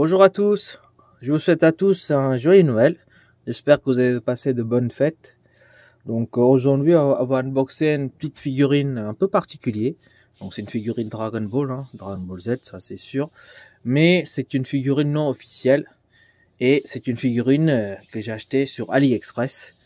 Bonjour à tous, je vous souhaite à tous un joyeux Noël. J'espère que vous avez passé de bonnes fêtes. Donc aujourd'hui on va unboxer une petite figurine un peu particulière. Donc c'est une figurine Dragon Ball, Dragon Ball Z, ça c'est sûr. Mais c'est une figurine non officielle. Et c'est une figurine que j'ai achetée sur AliExpress.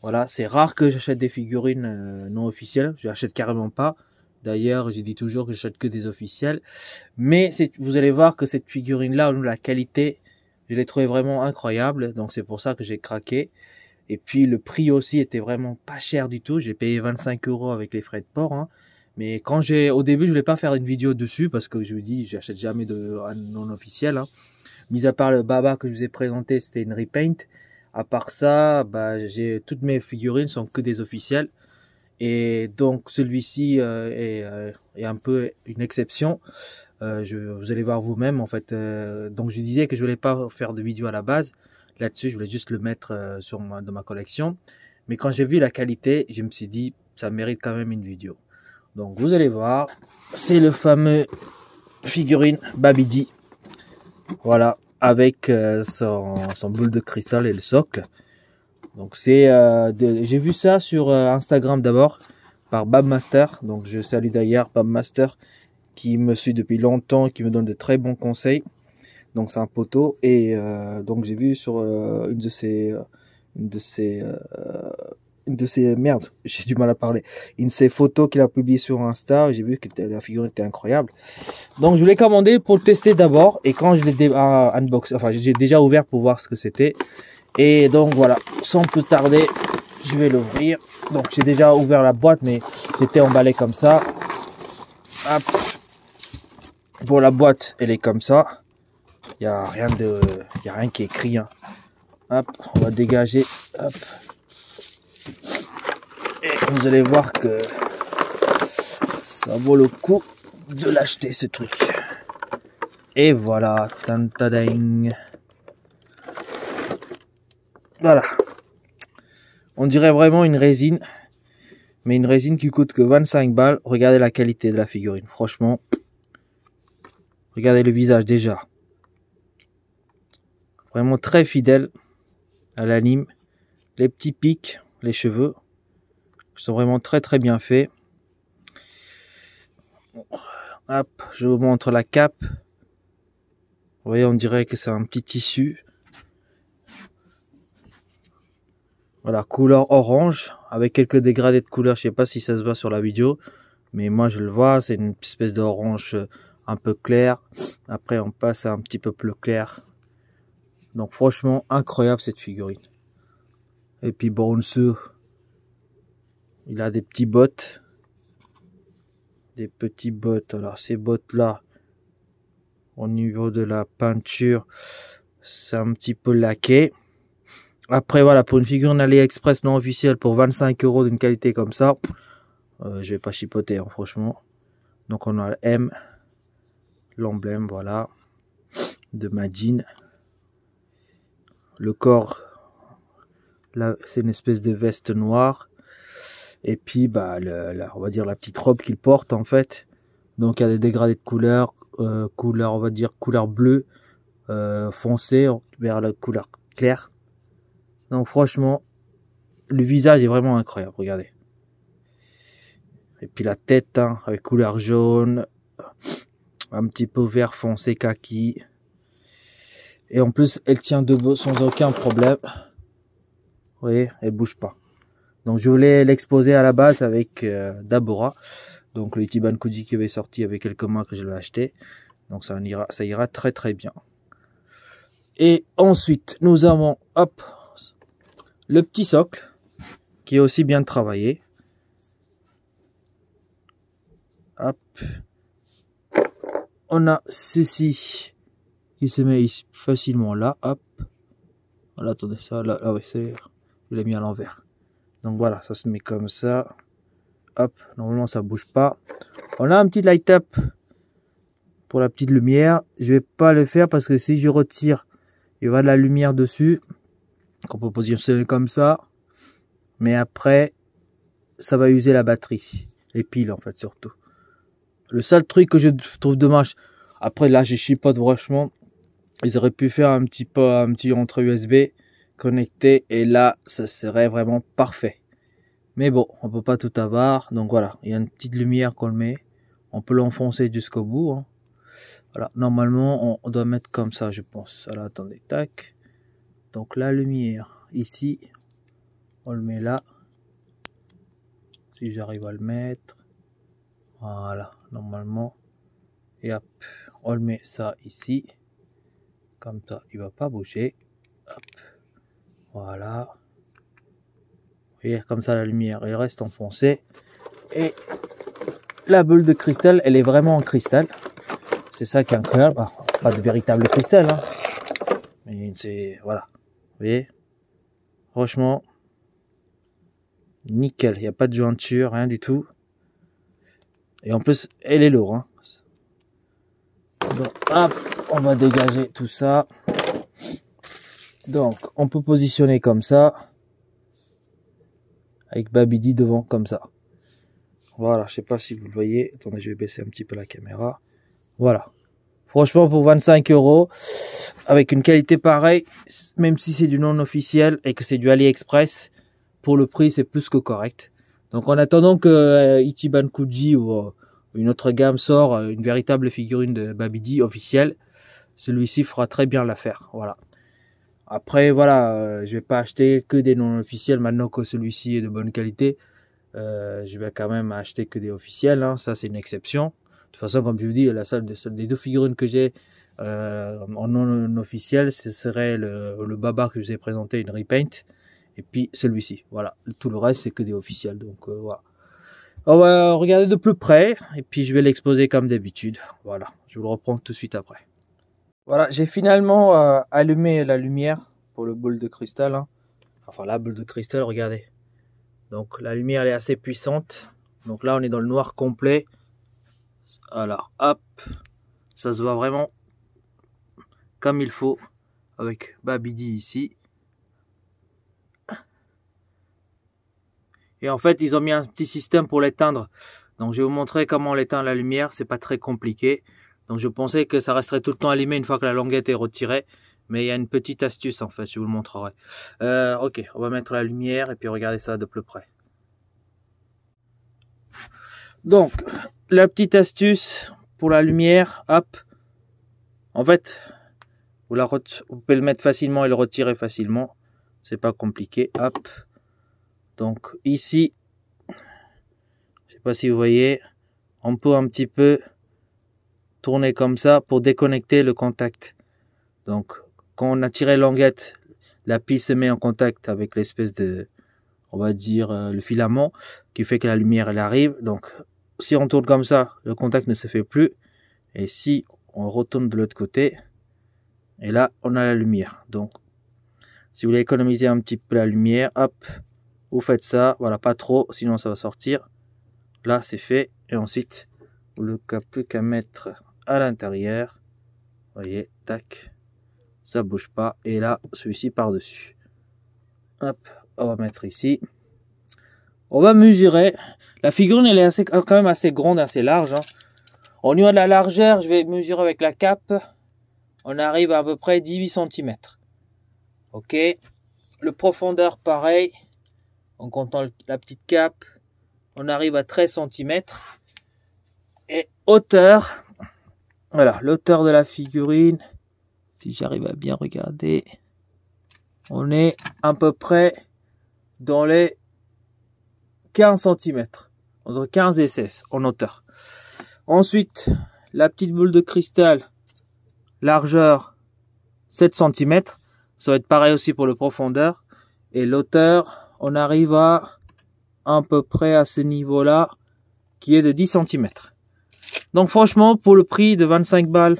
Voilà, c'est rare que j'achète des figurines non officielles, je n'achète carrément pas. D'ailleurs, j'ai dit toujours que j'achète que des officiels. Mais vous allez voir que cette figurine-là, la qualité, je l'ai trouvée vraiment incroyable. Donc c'est pour ça que j'ai craqué. Et puis le prix aussi était vraiment pas cher du tout. J'ai payé 25 € avec les frais de port. Mais au début, je voulais pas faire une vidéo dessus parce que je vous dis, j'achète jamais de non officiel. Mis à part le Baba que je vous ai présenté, c'était une repaint. À part ça, toutes mes figurines sont que des officiels. Et donc celui-ci est un peu une exception. Vous allez voir vous-même en fait. Donc je disais que je voulais pas faire de vidéo à la base. Là-dessus, je voulais juste le mettre dans ma collection. Mais quand j'ai vu la qualité, je me suis dit ça mérite quand même une vidéo. Donc vous allez voir, c'est le fameux figurine Babidi. Voilà, avec son boule de cristal et le socle. Donc j'ai vu ça sur Instagram d'abord par Babmaster. Donc je salue d'ailleurs Babmaster qui me suit depuis longtemps, qui me donne de très bons conseils. Donc c'est un poteau et donc j'ai vu sur une de ses photos qu'il a publié sur Insta. J'ai vu que la figurine était incroyable. Donc je l'ai commandé pour le tester d'abord et quand je l'ai unboxé, enfin j'ai déjà ouvert pour voir ce que c'était. Et donc voilà, sans plus tarder, je vais l'ouvrir. Donc j'ai déjà ouvert la boîte, mais c'était emballé comme ça. Hop. Bon, la boîte, elle est comme ça. Il n'y a rien qui est écrit. Hop, on va dégager. Hop. Et vous allez voir que ça vaut le coup de l'acheter ce truc. Et voilà, tadading. Voilà. On dirait vraiment une résine. Mais une résine qui coûte que 25 balles. Regardez la qualité de la figurine. Franchement. Regardez le visage déjà. Vraiment très fidèle à l'anime. Les petits pics, les cheveux. Sont vraiment très très bien faits. Hop, je vous montre la cape. Vous voyez, on dirait que c'est un petit tissu. Voilà, couleur orange, avec quelques dégradés de couleur. Je sais pas si ça se voit sur la vidéo, mais moi je le vois. C'est une espèce d'orange un peu clair. Après, on passe à un petit peu plus clair. Donc franchement, incroyable cette figurine. Et puis Bronsu, il a des petits bottes. Des petits bottes. Alors ces bottes-là, au niveau de la peinture, c'est un petit peu laqué. Après voilà, pour une figurine AliExpress non officielle pour 25 € d'une qualité comme ça, je vais pas chipoter franchement. Donc on a le M, l'emblème voilà de Majin. Le corps, là c'est une espèce de veste noire. Et puis on va dire la petite robe qu'il porte en fait. Donc il y a des dégradés de couleur, on va dire couleur bleue foncé vers la couleur claire. Donc franchement, le visage est vraiment incroyable, regardez. Et puis la tête avec couleur jaune, un petit peu vert foncé kaki. Et en plus, elle tient debout sans aucun problème. Vous voyez, elle bouge pas. Donc je voulais l'exposer à la base avec Dabura. Donc le Ichiban Kuji qui avait sorti avec quelques mois que je l'ai acheté. Donc ça ira très très bien. Et ensuite, nous avons hop, le petit socle qui est aussi bien travaillé. Hop. On a ceci qui se met ici facilement là. Hop. Voilà, attendez ça. Là, oui, je l'ai mis à l'envers. Donc voilà, ça se met comme ça. Hop. Normalement, ça bouge pas. On a un petit light up pour la petite lumière. Je vais pas le faire parce que si je retire, il y aura de la lumière dessus. On peut positionner comme ça. Mais après, ça va user la batterie. Les piles en fait surtout. Le seul truc que je trouve dommage, après là je chipote franchement, Ils auraient pu faire un petit entre USB connecté et là, ça serait vraiment parfait. Mais bon, on peut pas tout avoir. Donc voilà, il y a une petite lumière qu'on le met. On peut l'enfoncer jusqu'au bout. Hein. Voilà, normalement, on doit mettre comme ça, je pense. Alors attendez, tac. Donc la lumière ici, on le met là. Si j'arrive à le mettre. Voilà, normalement. Et hop, on le met ça ici. Comme ça, il va pas bouger. Hop. Voilà. Vous voyez, comme ça, la lumière, elle reste enfoncée. Et la boule de cristal, elle est vraiment en cristal. C'est ça qui est incroyable. Ah, pas de véritable cristal, hein. Mais c'est... Voilà. Vous voyez? Franchement, nickel. Il n'y a pas de jointure, rien du tout. Et en plus, elle est lourde. Hein. Donc, hop, on va dégager tout ça. Donc, on peut positionner comme ça. Avec Babidi devant, comme ça. Voilà, je sais pas si vous le voyez. Attendez, je vais baisser un petit peu la caméra. Voilà. Franchement, pour 25 €, avec une qualité pareille, même si c'est du non officiel et que c'est du AliExpress, pour le prix, c'est plus que correct. Donc, en attendant que Ichiban Kuji ou une autre gamme sort une véritable figurine de Babidi officielle, celui-ci fera très bien l'affaire. Voilà. Après, voilà, je vais pas acheter que des non officiels maintenant que celui-ci est de bonne qualité. Je vais quand même acheter que des officiels, hein. Ça c'est une exception. De toute façon, comme je vous dis, la seule des deux figurines que j'ai en non officiel, ce serait le Baba que je vous ai présenté, une repaint, et puis celui-ci. Voilà, tout le reste c'est que des officiels. Donc voilà. On va regarder de plus près, et puis je vais l'exposer comme d'habitude. Voilà, je vous le reprends tout de suite après. Voilà, j'ai finalement allumé la lumière pour le boule de cristal. Hein. Enfin, la boule de cristal, regardez. Donc la lumière elle est assez puissante. Donc là on est dans le noir complet. Alors hop, ça se voit vraiment comme il faut avec Babidi ici. Et en fait ils ont mis un petit système pour l'éteindre. Donc je vais vous montrer comment on éteint la lumière. C'est pas très compliqué. Donc je pensais que ça resterait tout le temps allumé une fois que la languette est retirée. Mais il y a une petite astuce en fait, je vous le montrerai. Ok, on va mettre la lumière et puis regardez ça de plus près. Donc, la petite astuce pour la lumière, hop, en fait, vous pouvez le mettre facilement et le retirer facilement, c'est pas compliqué, hop. Donc ici, je sais pas si vous voyez, on peut un petit peu tourner comme ça pour déconnecter le contact. Donc, quand on a tiré la languette, la pile se met en contact avec l'espèce de, on va dire, le filament qui fait que la lumière elle arrive. Donc, si on tourne comme ça, le contact ne se fait plus. Et si on retourne de l'autre côté, et là, on a la lumière. Donc, si vous voulez économiser un petit peu la lumière, hop, vous faites ça. Voilà, pas trop, sinon ça va sortir. Là, c'est fait. Et ensuite, vous ne plus qu'à mettre à l'intérieur. Vous voyez, tac. Ça bouge pas. Et là, celui-ci par-dessus. Hop, on va mettre ici. On va mesurer. La figurine, elle est quand même assez grande, assez large. Hein. Au niveau de la largeur, je vais mesurer avec la cape. On arrive à peu près 18 cm. Ok. Le profondeur, pareil. En comptant la petite cape, on arrive à 13 cm. Et hauteur. Voilà, l'hauteur de la figurine. Si j'arrive à bien regarder. On est à peu près dans les 15 cm. Entre 15 et 16 en hauteur. Ensuite, la petite boule de cristal, largeur 7 cm. Ça va être pareil aussi pour le profondeur. Et l'hauteur, on arrive à peu près à ce niveau-là, qui est de 10 cm. Donc franchement, pour le prix de 25 balles,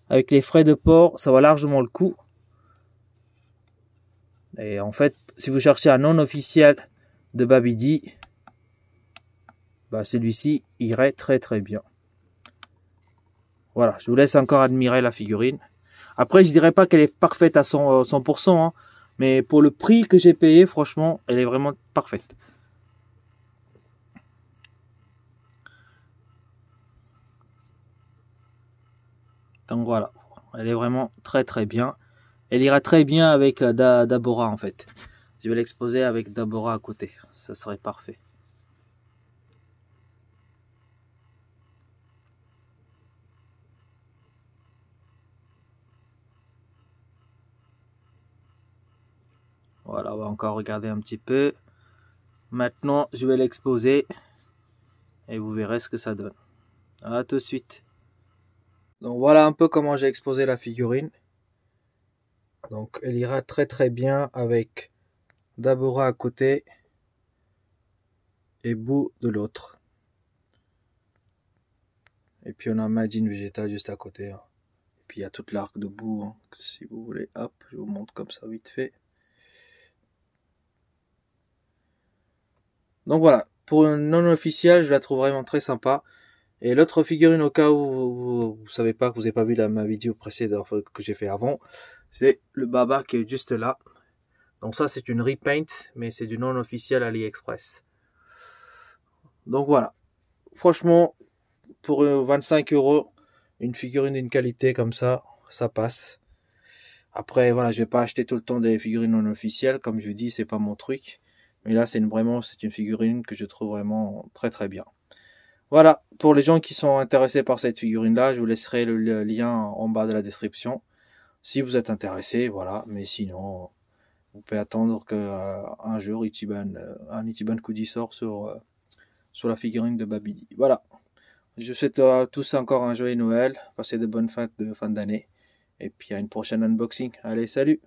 avec les frais de port, ça va largement le coup. Et en fait, si vous cherchez un non officiel de Babidi, bah celui-ci irait très très bien. Voilà, je vous laisse encore admirer la figurine. Après, je dirais pas qu'elle est parfaite à 100%, hein, mais pour le prix que j'ai payé, franchement, elle est vraiment parfaite. Donc voilà, Elle est vraiment très très bien. Elle ira très bien avec Dabora en fait. Je vais l'exposer avec Dabora à côté. Ça serait parfait. Voilà, on va encore regarder un petit peu. Maintenant, je vais l'exposer et vous verrez ce que ça donne. À tout de suite. Donc voilà un peu comment j'ai exposé la figurine. Donc elle ira très très bien avec Dabora à côté et Boo de l'autre. Et puis on a Majin Vegeta juste à côté. Et puis il y a toute l'arc de Boo. Si vous voulez, hop, je vous montre comme ça vite fait. Donc voilà, pour un non officiel, je la trouve vraiment très sympa. Et l'autre figurine, au cas où vous savez pas, que vous n'avez pas vu ma vidéo précédente que j'ai fait avant, c'est le Baba qui est juste là. Donc ça, c'est une repaint, mais c'est du non officiel AliExpress. Donc voilà, franchement, pour 25 €, une figurine d'une qualité comme ça passe. Après, voilà, je vais pas acheter tout le temps des figurines non officielles, comme je dis, c'est pas mon truc. Mais là, c'est une figurine que je trouve vraiment très très bien. Voilà, pour les gens qui sont intéressés par cette figurine-là, je vous laisserai le lien en bas de la description. Si vous êtes intéressé, voilà. Mais sinon, vous pouvez attendre qu'un jour un Ichiban Kuji sort sur la figurine de Babidi. Voilà. Je souhaite à tous encore un joyeux Noël. Passez de bonnes fêtes de fin d'année. Et puis à une prochaine unboxing. Allez, salut!